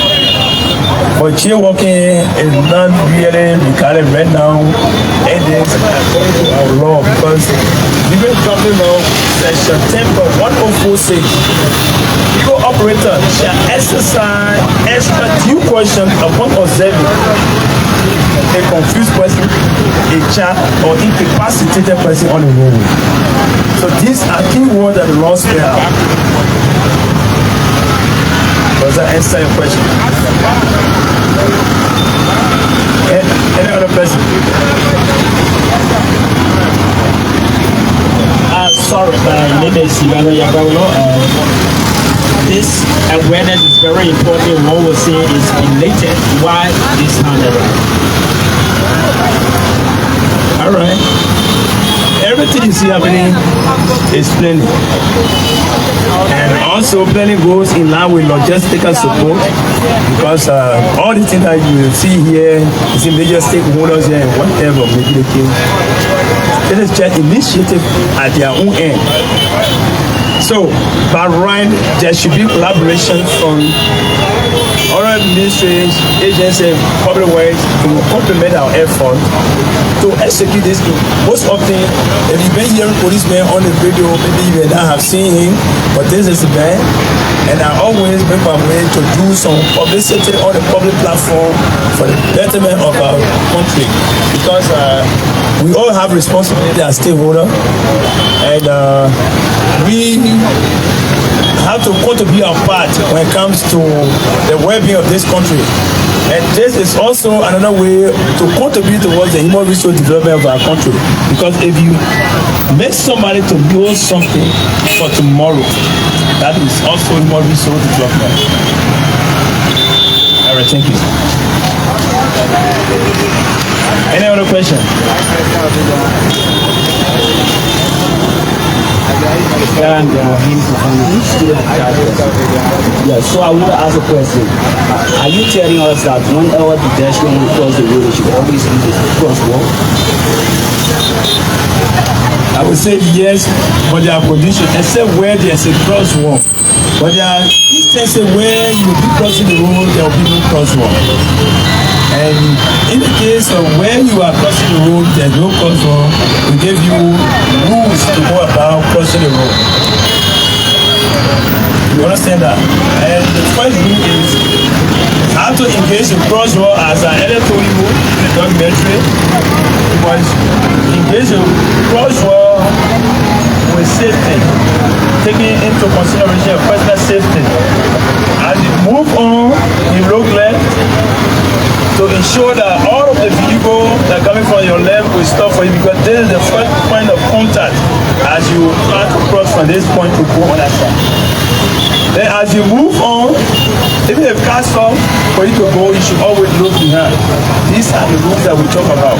S4: But jaywalking is not really regarded right now. It is according to our law because even traffic law section 10.1046, vehicle operator shall exercise extra due caution upon observing a confused person, a child, or incapacitated person on the road. So these are key words that the law spell out. Does that answer your question? Any other person?
S6: Sorry, my name is Ivano Yagaulo. This awareness is very important. What we're saying is related. Why this handle?
S4: All right. Everything you see happening is planning. And also planning goes in line with logistical support because all the things that you see here is in major stakeholders here and whatever maybe the case. It is just initiative at their own end. So, by right, there should be collaboration from other ministries, agencies, public works to complement our effort to execute this. Most often, if you've been hearing policemen on the radio, maybe you may not have seen him, but this is the man. And I always make my way to do some publicity on the public platform for the betterment of our country. Because we all have responsibility as stakeholders. And we have to contribute our part when it comes to the well-being of this country. And this is also another way to contribute towards the human resource development of our country. Because if you make somebody to build something for tomorrow, that is also human resource development. All right, thank you. Any other question?
S6: Yeah, so I want to ask a question. Are you telling us that whenever the pedestrian will cross the road, they should always use this crosswalk?
S4: I would say yes, but there are conditions, except where there's a crosswalk. But there are instances where you will be crossing the road, there will be no crosswalk. And in the case of where you are crossing the road, there's no crosswalk, we give you rules to go about crossing the road. You understand that? And the first rule is how to engage in crosswalk, as I earlier told you in the documentary. You must engage in crosswalk with safety, taking into consideration personal safety. As you move on, you look left to ensure that all of the vehicles that are coming from your left will stop for you, because this is the first point of contact as you try to cross from this point to go on that side. Then as you move on, even if cars stop for you to go, you should always look behind. These are the rules that we talk about.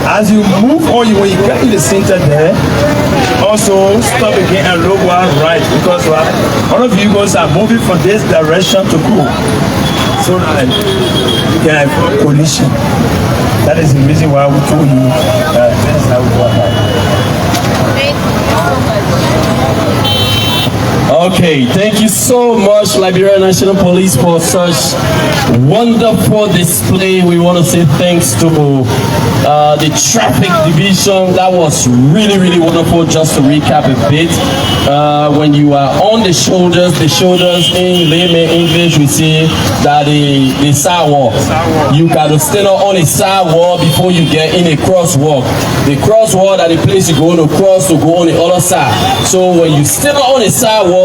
S4: As you move on, when you get in the center there, you should also stop again and look right, because all of you guys are moving from this direction to go, so that you can avoid collision. That is the reason why we told you that this is how we go about it.
S2: Okay, thank you so much, Liberia National Police, for such wonderful display. We want to say thanks to the traffic division. That was really, really wonderful. Just to recap a bit, when you are on the shoulders in layman English, we say that the sidewalk. You got to stand up on a sidewalk before you get in a crosswalk. The crosswalk that the place you're going to cross to go on the other side. So when you stand up on a sidewalk,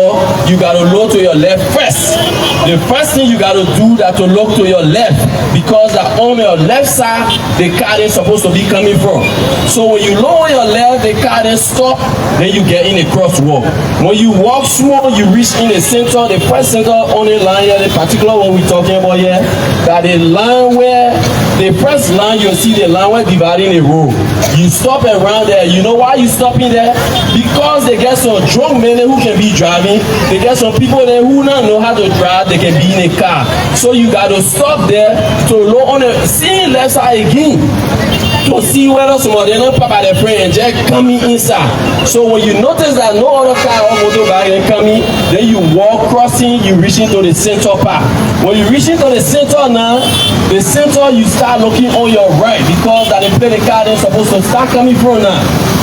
S2: you got to look to your left first. The first thing you got to do that to look to your left, because on your left side the car is supposed to be coming from. So when you look on your left, the car is stop, then you get in a crosswalk. When you walk small, you reach in the center. The first center on the line here, the particular one we're talking about here, that the line where the first line, you'll see the line where dividing the road. You stop around there. You know why you stopping there? Because they get some drunk men who can be driving. They get some people there who don't know how to drive. They can be in a car. So you got to stop there to look on the see left side again, to see whether somebody not pop at the front and just coming inside. So when you notice that no other car or motorbike is coming, then you walk crossing, you reach into the center part. When you reach into the center now, the center you start looking on your right, because that the play the car is supposed to start coming from now.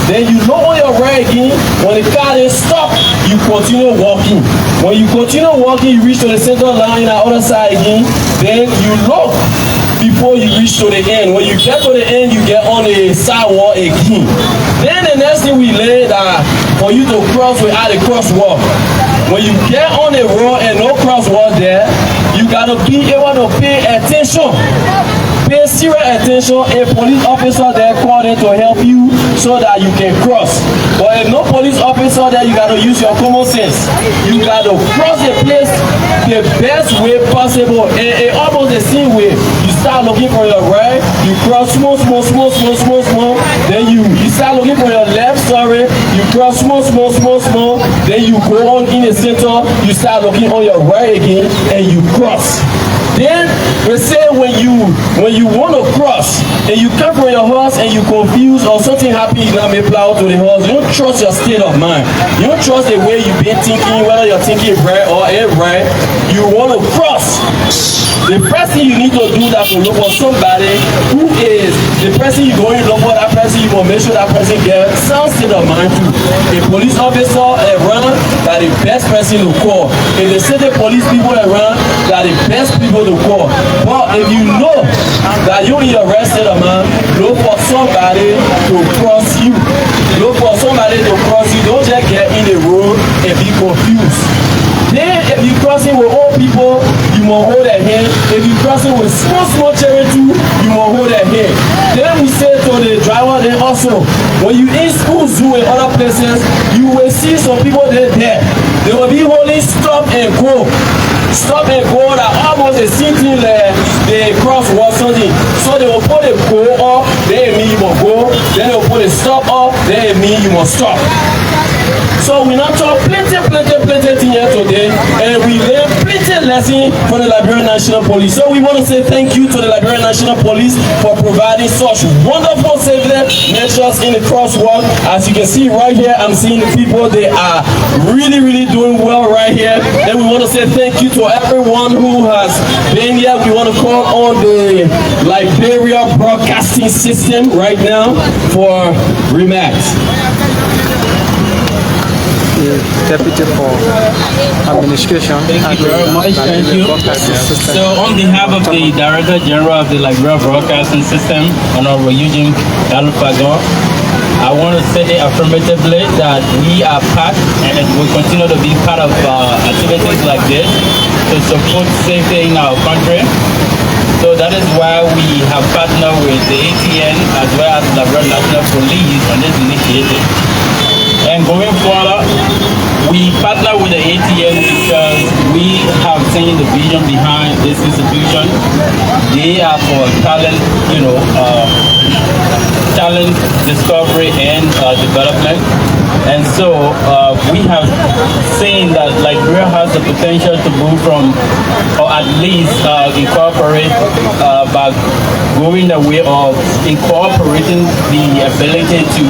S2: Then you look on your right again. When the car is stopped, you continue walking. When you continue walking, you reach to the center line on the other side again. Then you look before you reach to the end. When you get to the end, you get on the sidewalk again. Then the next thing we learned that for you to cross without a crosswalk. When you get on the road and no crosswalk there, you gotta be able to pay attention. Pay serious attention. A police officer there called in to help you so that you can cross. But if no police officer there, you gotta use your common sense. You gotta cross the place the best way possible. And almost the same way. You start looking for your right, you cross small. Then you start looking for your left, you cross small. Then you go on in the center, you start looking on your right again, and you cross. Then we say when you want to cross and you come from your horse and you confused or something happens, you may plow to the horse. You don't trust your state of mind. You don't trust the way you've been thinking, whether you're thinking right or right. You want to cross. The first thing you need to do that to look for somebody who is the person you're going to look for, that person you will make sure that person gets some state of mind too. A police officer around, that the best person to call. If they say the police people around, that the best people to call. But if you know that you're in your right state of mind, look for somebody to cross you. Look for somebody to cross you. Don't just get in the road and be confused. If you're crossing with old people, you must hold their hand. If you're crossing with small children too, you must hold their hand. Then we say to the driver, then also, when you in school zoo and other places, you will see some people there. They will be holding stop and go. Stop and go that almost a sitting there, they crosswalk something. So they will put a go up, then it mean you must go. Then they will put a stop up, then it mean you must stop. So we not talk plenty thing here today, and we learn plenty lesson for the Liberian National Police. So we want to say thank you to the Liberian National Police for providing such wonderful safety measures in the crosswalk. As you can see right here, I'm seeing the people, they are really doing well right here. And we want to say thank you to everyone who has been here. We want to call on the Liberia Broadcasting System right now for remarks.
S10: Deputy for Administration.
S6: Thank you very much. Thank you. So, on behalf of the Director General of the Liberia Broadcasting System, Honorable Eugene Gallupagon, I want to say affirmatively that we are part and will continue to be part of activities like this to support safety in our country. So that is why we have partnered with the ATN as well as the Liberia National Police on this initiative. And going forward, we partner with the ATN because we have seen the vision behind this institution. They are for talent, talent discovery and development. And so we have seen that Liberia has the potential to move from, or at least incorporate by going the way of incorporating the ability to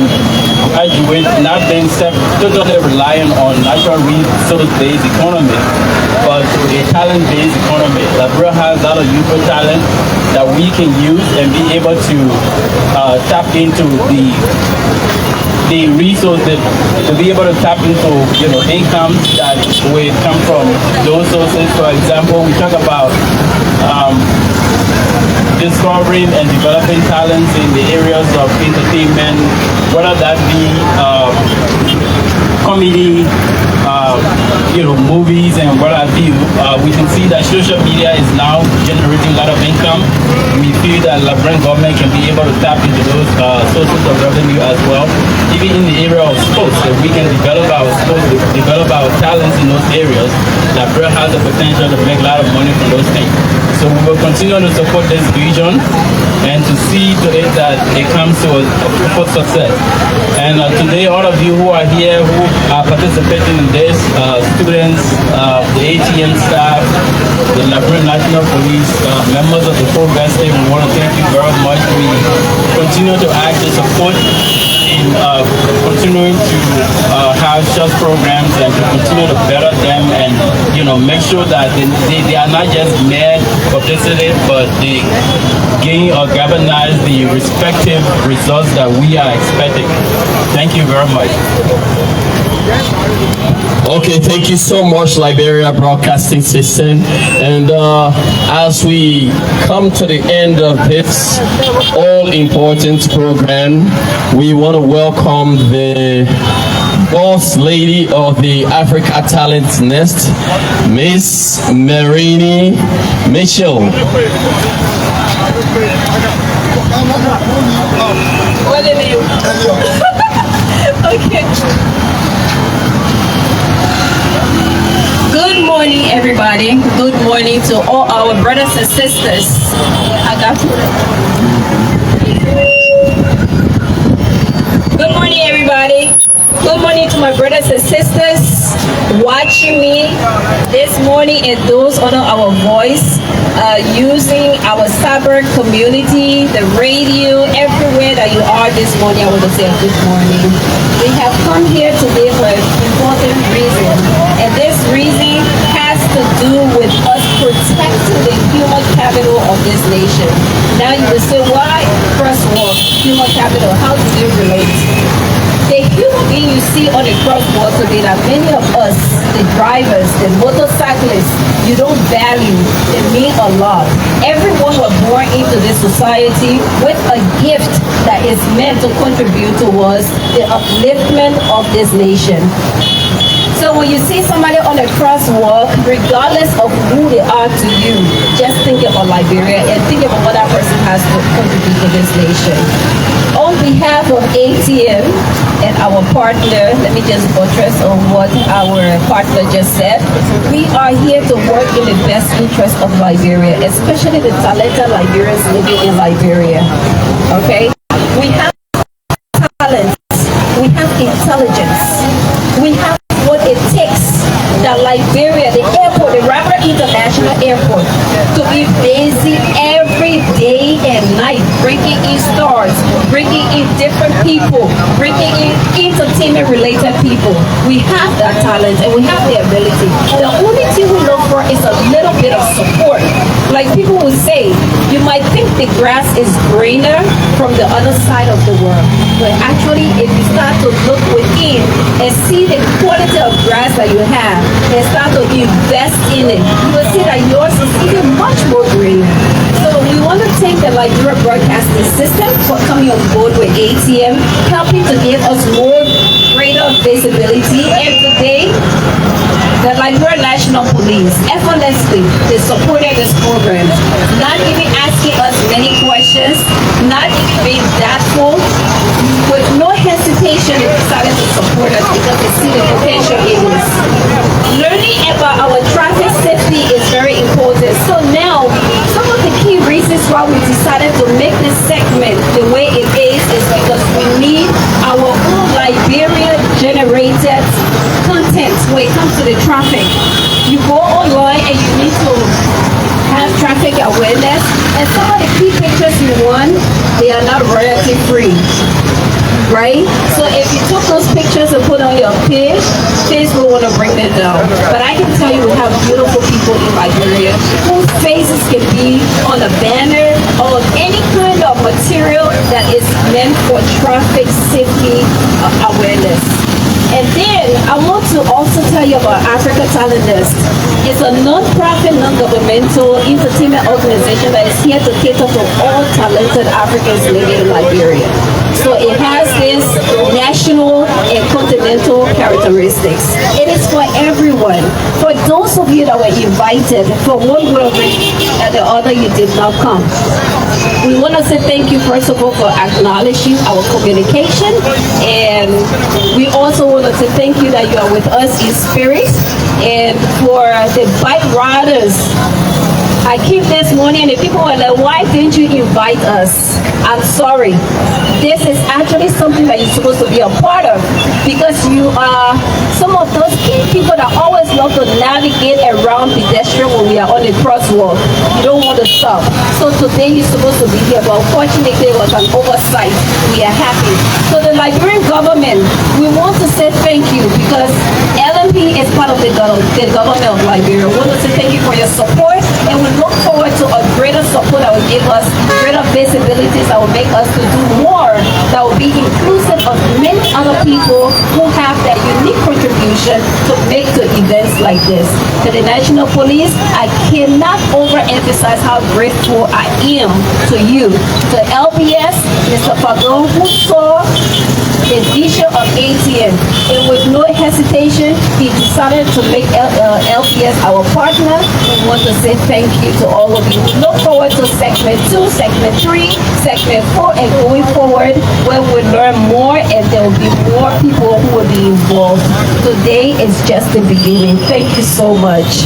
S6: graduate, not being totally reliant on natural resource-based economy, but a talent-based economy. Liberia has a lot of youthful talent that we can use and be able to tap into the resources, to be able to tap into income that will come from those sources. For example, we talk about discovering and developing talents in the areas of entertainment, whether that be comedy, movies and what have you. We can see that social media is now generating a lot of income. We feel that the Liberian government can be able to tap into those sources of revenue as well. Even in the area of sports, if we can develop our sports, develop our talents in those areas, Liberia has the potential to make a lot of money from those things. So we will continue to support this vision and to see to it that it comes to a success. And today, all of you who are here, who are participating in this, students, the ATN staff, the Liberian National Police, members of the full vesting, we want to thank you very much. We continue to act to support in continuing to have such programs and to continue to better them and make sure that they are not just mere publicity, but they gain or galvanize the respective results that we are expecting. Thank you very much.
S2: Okay, thank you so much, Liberia Broadcasting System. And as we come to the end of this all-important program, we want to welcome the boss lady of the Africa Talent Nest, Miss Marini Mitchell.
S5: What the name? Okay. Good morning, everybody. Good morning to all our brothers and sisters. I got you. Good morning, everybody. Good morning to my brothers and sisters watching me this morning and those on our voice using our cyber community, the radio, everywhere that you are this morning. I want to say good morning. We have come here today for an important reason, and this reason has to do with us protecting the human capital of this nation. Now you will say, why crosswalk, human capital? How do they relate? The human being you see on the crosswalk today, that many of us, the drivers, the motorcyclists, you don't value, they mean a lot. Everyone was born into this society with a gift that is meant to contribute towards the upliftment of this nation. So when you see somebody on a crosswalk, regardless of who they are to you, just think about Liberia and think about what that person has to contribute to this nation. On behalf of ATM and our partner, let me just buttress on what our partner just said. We are here to work in the best interest of Liberia, especially the talented Liberians living in Liberia. Okay? We have talent, we have intelligence, we have what it takes that Liberia, the airport, the Rapper International Airport, to be busy every day and night, bringing in stars, bringing in different people, bringing in entertainment-related people. We have that talent and we have the ability. The only thing we look for is a little bit of support. Like people would say, you might think the grass is greener from the other side of the world, but actually, if you start to look within and see the quality of grass that you have and start to invest in it, you will see that yours is even much more green. So we want to thank the Liberia Broadcasting System for coming on board with ATM, helping to give us more greater visibility. And today, the Liberia National Police, effortlessly, they supported this program, not even asking us many questions, not even being doubtful, with no hesitation, they decided to support us because they see the potential in this. Learning about our traffic safety is very important. So now, some of the key reasons why we decided to make this segment the way it is because we need our own Liberia-generated content when it comes to the traffic. You go online and you need to have traffic awareness, and some of the key pictures you want, they are not royalty free. Right? So if you took those pictures and put on your page, Facebook want to bring them down. But I can tell you we have beautiful people in Liberia whose faces can be on a banner or any kind of material that is meant for traffic safety awareness. And then I want to also tell you about Africa Talent Nest. It's a non-profit, non-governmental entertainment organization that is here to cater for all talented Africans living in Liberia. So it has this national and continental characteristics. It is for everyone. For those of you that were invited, for one way or the other you did not come, we want to say thank you first of all for acknowledging our communication, and we also want to say thank you that you are with us in spirit. And for the bike riders, I came this morning and the people were like, why didn't you invite us? I'm sorry. This is actually something that you're supposed to be a part of because you are some of those key people that always love to navigate around pedestrian when we are on the crosswalk. You don't want to stop. So today you're supposed to be here, but unfortunately it was an oversight. We are happy. So the Liberian government, we want to say thank you because LMP is part of the government of Liberia. We want to say thank you for your support, and we look forward to a greater support that will give us greater visibilities, that will make us to do more, that will be inclusive of many other people who have that unique contribution to make to events like this. To the National Police, I cannot overemphasize how grateful I am to you. To LBS, Mr. Fagon, who saw the vision of ATM, and with no hesitation, he decided to make LBS our partner. We want to say thank you to all of you. We look forward to segment 2, segment 3, segment 4, and going forward where we'll learn more and there will be more people who will be involved. Today is just the beginning. Thank you so much.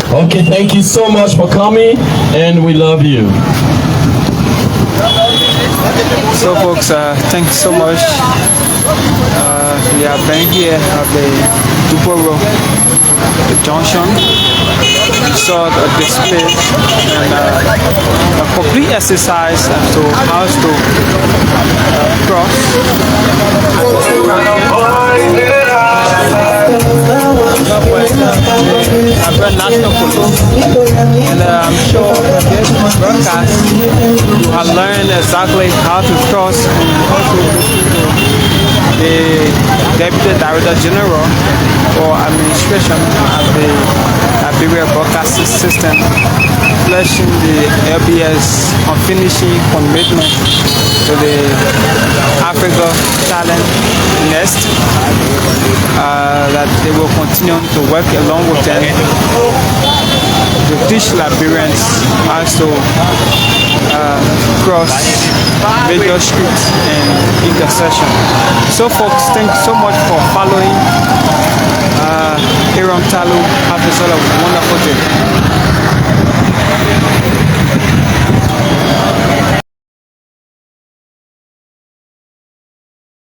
S2: Okay, thank you so much for coming, and we love you.
S10: So folks, thank you so much. We have been here at the Dupo Road, the junction. We saw the display and a complete exercise as to how to cross. National Police, and I'm sure this broadcast you have learned exactly how to cross and also the Deputy Director General for Administration at the Liberia Broadcasting System, flashing the LBS unfinishing commitment to the Africa Talent Nest, that they will continue to work along with them to teach Liberians how to cross major streets and intersection. So folks, thank you so much for following Aaron Talu. Have yourself a wonderful day.